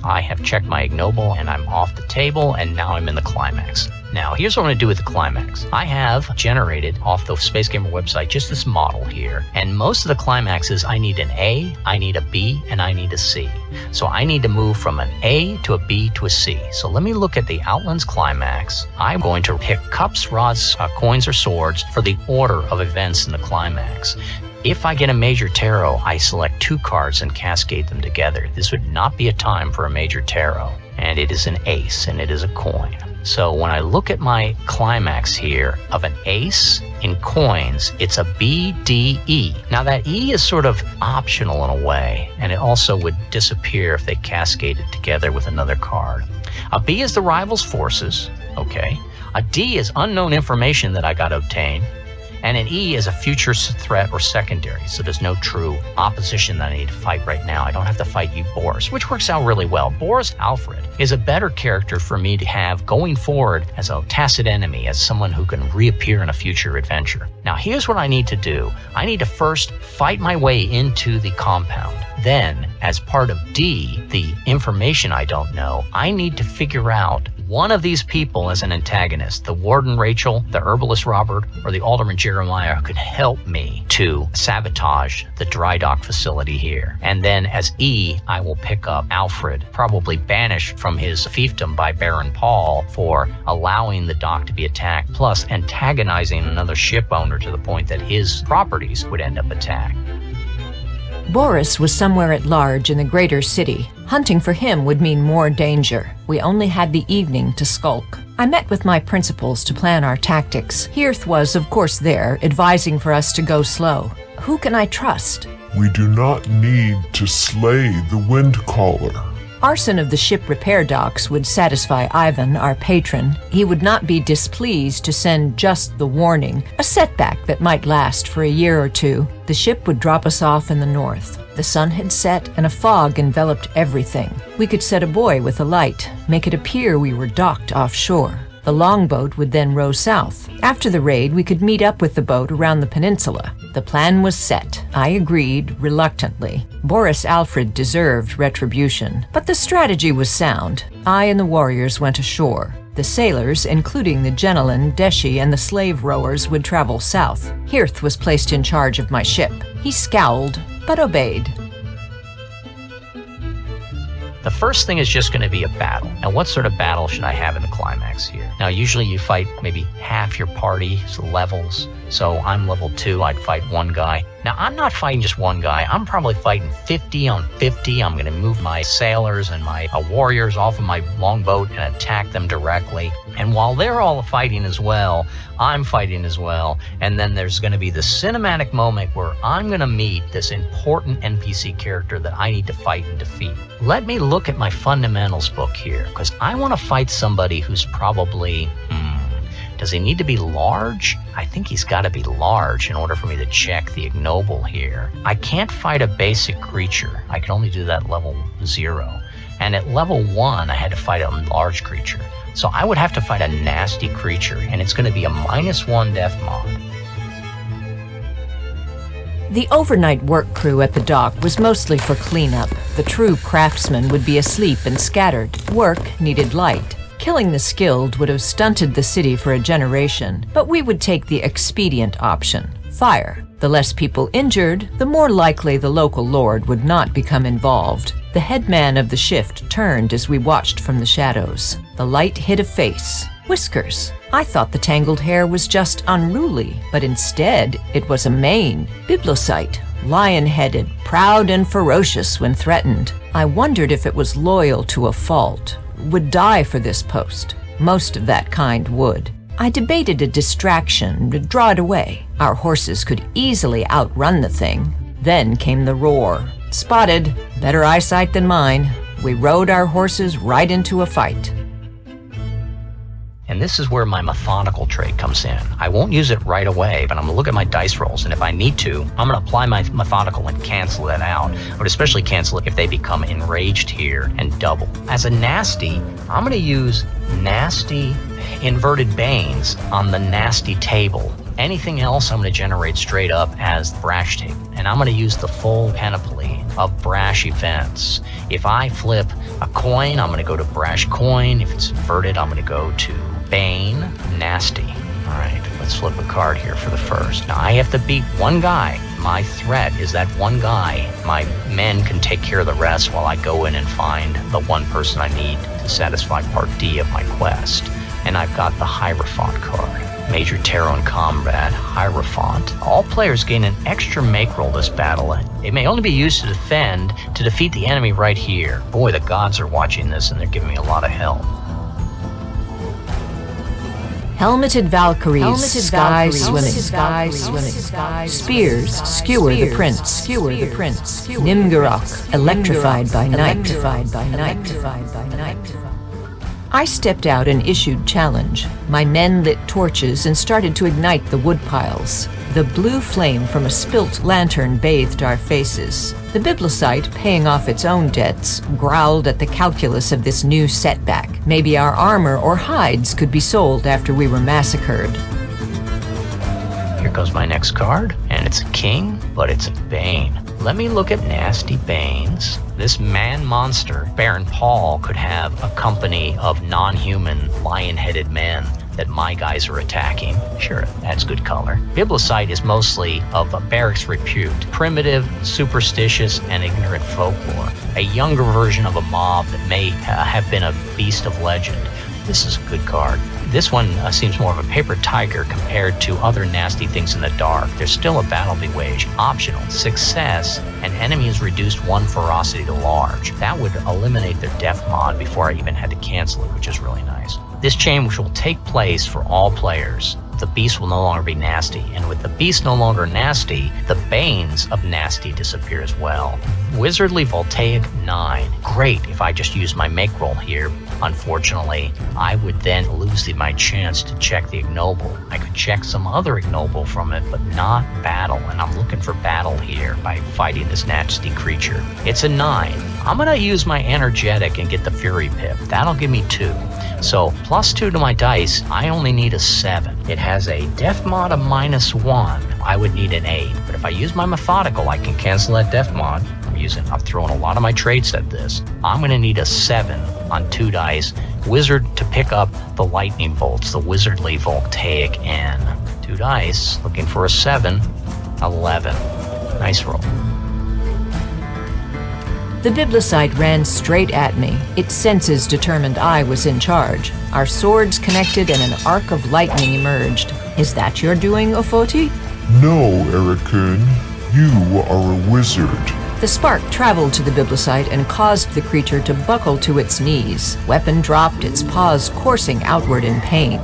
I have checked my ignoble and I'm off the table, and now I'm in the climax. Now, here's what I'm going to do with the climax. I have generated off the Space Gamer website just this model here, and most of the climaxes I need an A, I need a B, and I need a C. So I need to move from an A to a B to a C. So let me look at the Outlands climax. I'm going to pick cups, rods, coins, or swords for the order of events in the climax. If I get a major tarot, I select 2 cards and cascade them together. This would not be a time for a major tarot. And it is an ace, and it is a coin. So when I look at my climax here of an ace in coins, it's a B, D, E. Now that E is sort of optional in a way, and it also would disappear if they cascaded together with another card. A B is the rival's forces, okay. A D is unknown information that I got to obtain. And an E is a future threat or secondary, so there's no true opposition that I need to fight right now. I don't have to fight you, Boris, which works out really well. Boris Alfred is a better character for me to have going forward as a tacit enemy, as someone who can reappear in a future adventure. Now, here's what I need to do. I need to first fight my way into the compound. Then, as part of D, the information I don't know, I need to figure out one of these people as an antagonist, the Warden Rachel, the Herbalist Robert, or the Alderman Jeremiah, who could help me to sabotage the dry dock facility here. And then as E, I will pick up Alfred, probably banished from his fiefdom by Baron Paul for allowing the dock to be attacked, plus antagonizing another ship owner to the point that his properties would end up attacked. Boris was somewhere at large in the greater city. Hunting for him would mean more danger. We only had the evening to skulk. I met with my principals to plan our tactics. Hirth was, of course, there, advising for us to go slow. Who can I trust? We do not need to slay the Windcaller. Arson of the ship repair docks would satisfy Ivan, our patron. He would not be displeased to send just the warning, a setback that might last for a year or two. The ship would drop us off in the north. The sun had set and a fog enveloped everything. We could set a buoy with a light, make it appear we were docked offshore. The longboat would then row south. After the raid, we could meet up with the boat around the peninsula. The plan was set. I agreed reluctantly. Boris Alfred deserved retribution, but the strategy was sound. I and the warriors went ashore. The sailors, including the Genelin, Deshi, and the slave rowers, would travel south. Hirth was placed in charge of my ship. He scowled, but obeyed. The first thing is just going to be a battle. Now, what sort of battle should I have in the climax here? Now, usually you fight maybe half your party's levels. So I'm level 2, I'd fight one guy. Now, I'm not fighting just one guy. I'm probably fighting 50 on 50. I'm going to move my sailors and my warriors off of my longboat and attack them directly. And while they're all fighting as well, I'm fighting as well. And then there's going to be the cinematic moment where I'm going to meet this important NPC character that I need to fight and defeat. Let me look at my fundamentals book here, because I want to fight somebody who's probably... Does he need to be large? I think he's got to be large in order for me to check the ignoble here. I can't fight a basic creature. I can only do that level 0. And at level 1, I had to fight a large creature. So I would have to fight a nasty creature, and it's going to be a -1 death mod. The overnight work crew at the dock was mostly for cleanup. The true craftsmen would be asleep and scattered. Work needed light. Killing the skilled would have stunted the city for a generation, but we would take the expedient option, fire. The less people injured, the more likely the local lord would not become involved. The headman of the shift turned as we watched from the shadows. The light hit a face. Whiskers. I thought the tangled hair was just unruly, but instead it was a mane. Byblosite. Lion-headed, proud and ferocious when threatened. I wondered if it was loyal to a fault. Would die for this post. Most of that kind would. I debated a distraction to draw it away. Our horses could easily outrun the thing. Then came the roar. Spotted. Better eyesight than mine. We rode our horses right into a fight. And this is where my methodical trait comes in. I won't use it right away, but I'm going to look at my dice rolls, and if I need to, I'm going to apply my methodical and cancel it out. I would especially cancel it if they become enraged here and double. As a nasty, I'm going to use nasty inverted banes on the nasty table. Anything else I'm going to generate straight up as brash table. And I'm going to use the full panoply of brash events. If I flip a coin, I'm going to go to brash coin. If it's inverted, I'm going to go to Bane, nasty. All right, let's flip a card here for the first. Now, I have to beat one guy. My threat is that one guy. My men can take care of the rest while I go in and find the one person I need to satisfy part D of my quest. And I've got the Hierophant card. Major terror in combat, Hierophant. All players gain an extra make roll this battle. It may only be used to defeat the enemy right here. Boy, the gods are watching this and they're giving me a lot of help. Helmeted Valkyries, sky swimming. Spears skewer the prince. Nimgarok, electrified by night. I stepped out and issued challenge. My men lit torches and started to ignite the wood piles. The blue flame from a spilt lantern bathed our faces. The Byblosite, paying off its own debts, growled at the calculus of this new setback. Maybe our armor or hides could be sold after we were massacred. Here goes my next card, and it's a king, but it's a Bane. Let me look at nasty Banes. This man monster, Baron Paul, could have a company of non-human lion-headed men that my guys are attacking. Sure, that's good color. Byblosite is mostly of a barracks repute, primitive, superstitious, and ignorant folklore. A younger version of a mob that may have been a beast of legend. This is a good card. This one seems more of a paper tiger compared to other nasty things in the dark. There's still a battle be waged. Optional. Success. An enemy is reduced 1 ferocity to large. That would eliminate their death mod before I even had to cancel it, which is really nice. This change will take place for all players. The beast will no longer be nasty, and with the beast no longer nasty, the Banes of nasty disappear as well. Wizardly Voltaic 9. Great if I just use my make roll here. Unfortunately, I would then lose my chance to check the ignoble. I could check some other ignoble from it, but not battle, and I'm looking for battle here by fighting this nasty creature. It's a 9. I'm going to use my energetic and get the Fury Pip. That'll give me 2. So, +2 to my dice, I only need a 7. It has a death mod of -1. I would need an 8. But if I use my methodical, I can cancel that death mod. I'm throwing a lot of my traits at this. I'm going to need a 7 on 2 dice. Wizard to pick up the lightning bolts, the Wizardly Voltaic N. 2 dice, looking for a 7. 11. Nice roll. The Byblosite ran straight at me. Its senses determined I was in charge. Our swords connected and an arc of lightning emerged. Is that your doing, Ófóti? No, Ericun. You are a wizard. The spark traveled to the Byblosite and caused the creature to buckle to its knees. Weapon dropped, its paws coursing outward in pain.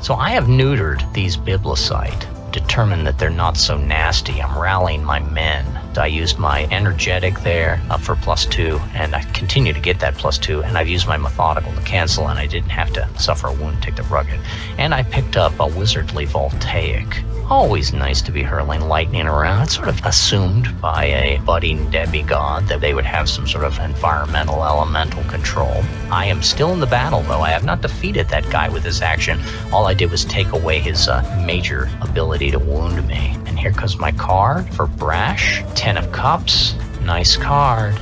So I have neutered these Byblosite, determined that they're not so nasty. I'm rallying my men. I used my energetic there for +2, and I continue to get that +2, and I've used my methodical to cancel, and I didn't have to suffer a wound, take the rugged. And I picked up a Wizardly Voltaic. Always nice to be hurling lightning around. It's sort of assumed by a budding demigod that they would have some sort of environmental elemental control. I am still in the battle, though. I have not defeated that guy with this action. All I did was take away his major ability to wound me. And here comes my card for Brash. 10 of Cups. Nice card.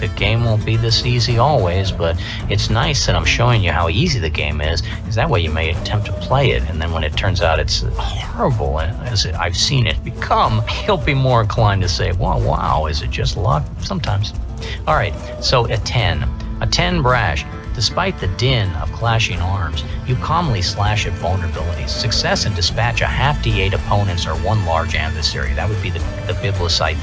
The game won't be this easy always, but it's nice that I'm showing you how easy the game is, because that way you may attempt to play it, and then when it turns out it's horrible as I've seen it become, you'll be more inclined to say, well, wow, is it just luck? Sometimes. All right, so a 10 Brash. Despite the din of clashing arms, you calmly slash at vulnerabilities. Success and dispatch a half D8 opponents or 1 large adversary. That would be the Byblosite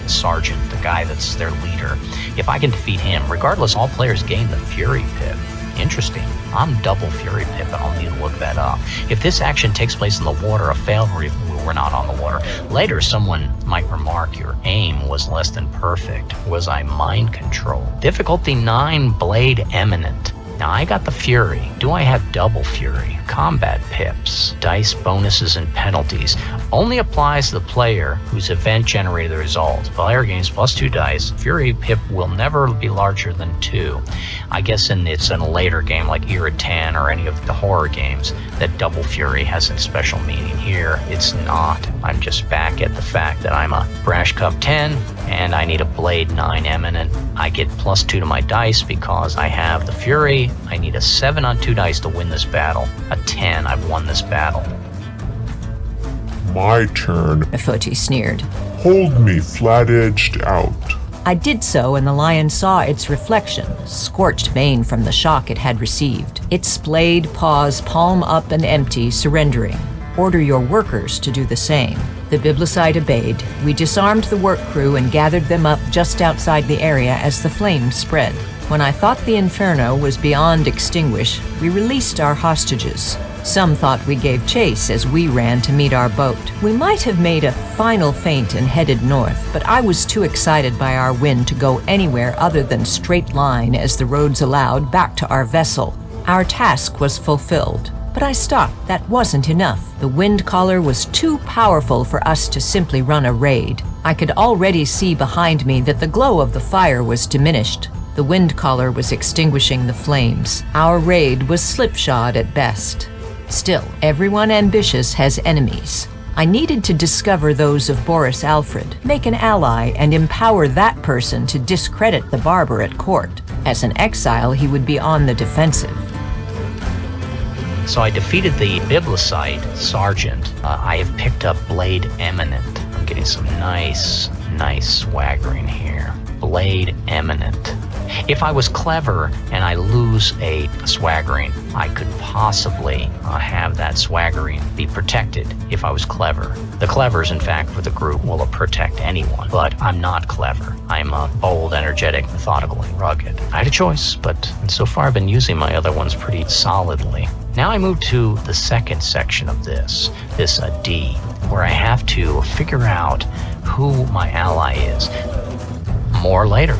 sergeant, the guy that's their leader. If I can defeat him, regardless, all players gain the Fury Pip. Interesting. I'm double Fury Pip, and I'll need to look that up. If this action takes place in the water, a fail, we're not on the water. Later, someone might remark your aim was less than perfect. Was I mind controlled? Difficulty 9, Blade Eminent. Now, I got the Fury. Do I have double Fury? Combat pips, dice bonuses and penalties. Only applies to the player whose event generated the result. Player gains +2 dice. Fury pip will never be larger than 2. I guess it's in a later game like Irritan or any of the horror games that double Fury has a special meaning here, it's not. I'm just back at the fact that I'm a Brash Cup 10, and I need a Blade 9 Eminent. I get +2 to my dice because I have the Fury. I need a 7 on 2 dice to win this battle. A 10, I've won this battle. My turn. Ófóti sneered. Hold me flat-edged out. I did so, and the lion saw its reflection, scorched mane from the shock it had received. It splayed paws palm up and empty, surrendering. Order your workers to do the same. The Byblosite obeyed. We disarmed the work crew and gathered them up just outside the area as the flames spread. When I thought the inferno was beyond extinguish, we released our hostages. Some thought we gave chase as we ran to meet our boat. We might have made a final feint and headed north, but I was too excited by our win to go anywhere other than straight line as the roads allowed back to our vessel. Our task was fulfilled, but I stopped. That wasn't enough. The wind caller was too powerful for us to simply run a raid. I could already see behind me that the glow of the fire was diminished. The wind caller was extinguishing the flames. Our raid was slipshod at best. Still, everyone ambitious has enemies. I needed to discover those of Boris Alfred, make an ally, and empower that person to discredit the barber at court. As an exile, he would be on the defensive. So I defeated the Byblosite sergeant. I have picked up Blade Eminent. I'm getting some nice swaggering here. Blade Eminent. If I was clever and I lose a swaggering, I could possibly have that swaggering be protected if I was clever. The clevers, in fact, for the group will protect anyone, but I'm not clever. I'm bold, energetic, methodical, and rugged. I had a choice, but so far I've been using my other ones pretty solidly. Now I move to the second section of this D, where I have to figure out who my ally is. More later.